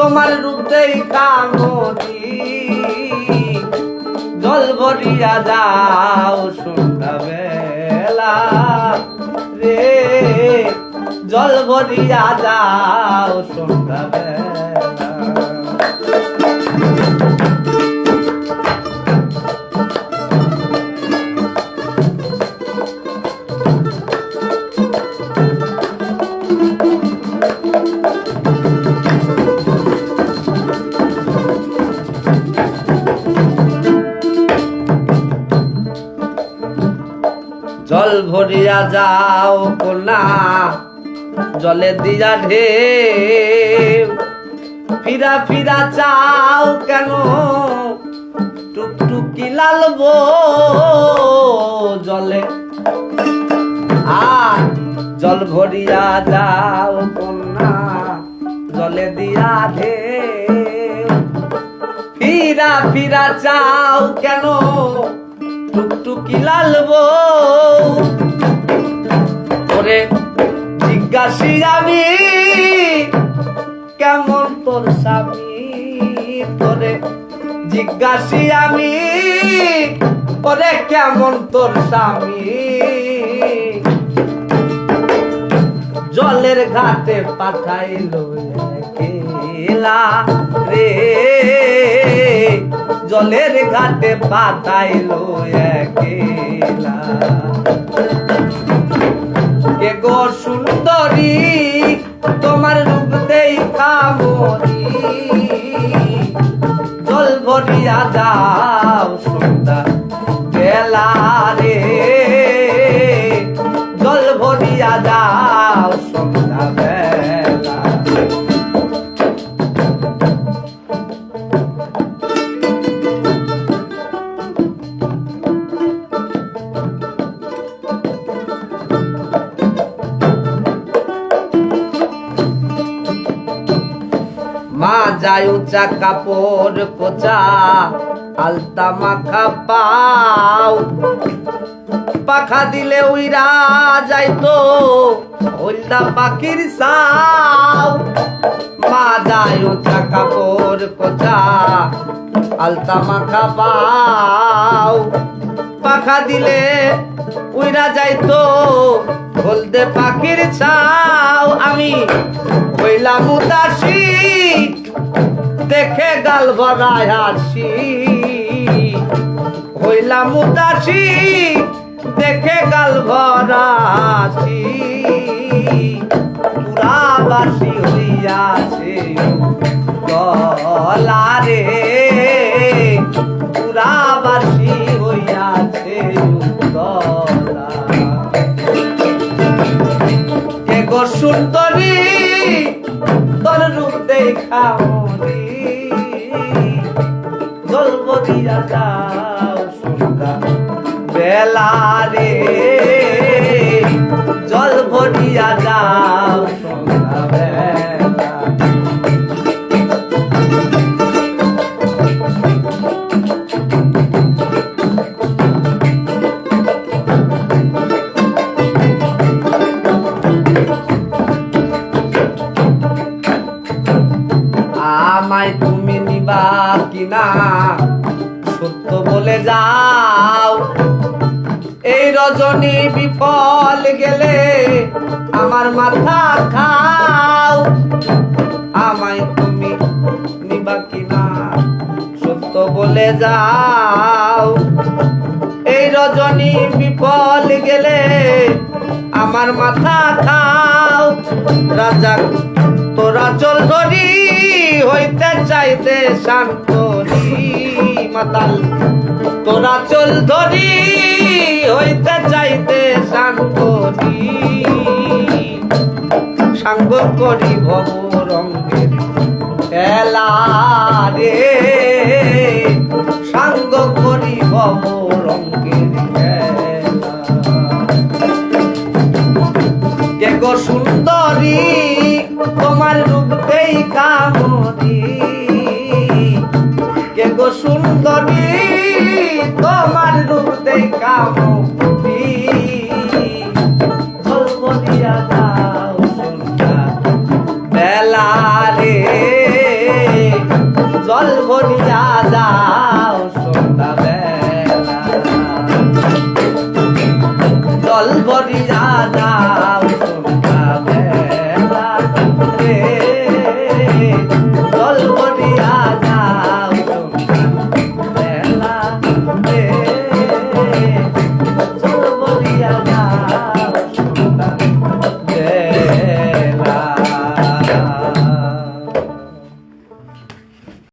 তোমার রূপ দেখা মরি জল ভরিয়া যাও সন্ধ্যা বেলা রে জল ভরিয়া যাও সন্ধ্যা বেলা জল ভরিয়া যাও কোনা জলে দিয়া ঢেউ ফিরা ফিরা চাও কেন টুকটুকি লালবো জলে আর জল ভরিয়া যাও কোনা জলে দিয়া ঢেউ ফিরা ফিরা চাও কেন টুকটুকি লালবো ওরে জিজ্ঞাসি আমি কেমন তোর স্বামী তোরে জিজ্ঞাসি আমি ওরে কেমন তোর স্বামী জলের ঘাটে পাঠাইলো একলা রে জলের ঘাটে পাঠাইলো একলা কে গো সুন্দরী তোমার রূপ দেখা মরি জল ভরিয়া যাও সন্ধ্যা বেলা রে জল ভরিয়া যাও সন্ধ্যা বেলা মা যায় উঁচা কাপড় কোচা আলতা মাখা পাও পাখা দিলে উইরা যাইতো হলদা পাখির সাও মা যায় উঁচা কাপড় কোচা আলতা মাখা পাও পাখা দিলে উইরা যাইতো হলদে পাখির ছাও আমি হইলাম উদাসী দেখে গাল ভরায় হাসি হইলাম উদাসী দেখে গাল ভরাসি পুরাবাসী হইয়াছে গলা রে পুরাবাসী হইয়াছে গলা কে গো সুন্দরী তোর রূপ দেখা মরি জল ভরিয়া যাও সন্ধ্যা বেলা রে জল ভরিয়া যাও সন্ধ্যা বেলা আমায় তুমি নিবা কিনা সত্য বলে যাও এই রজনী বিফল গেলে আমার মাথা খাও আমায় তুমি নিবা কিনা সত্য বলে যাও এই রজনী বিফল গেলে আমার মাথা খাও রাজা তোরা চল ধরি হইতে চাইতে শান্তরি মাতাল তোরা চল ধরি হইতে চাইতে শান্তরি সাঙ্গ করি ভব রঙ্গের খেলা রে সাঙ্গ করি ভব রঙ্গের খেলা কে গো সুন্দরী তোমার রূপ দেখা মরি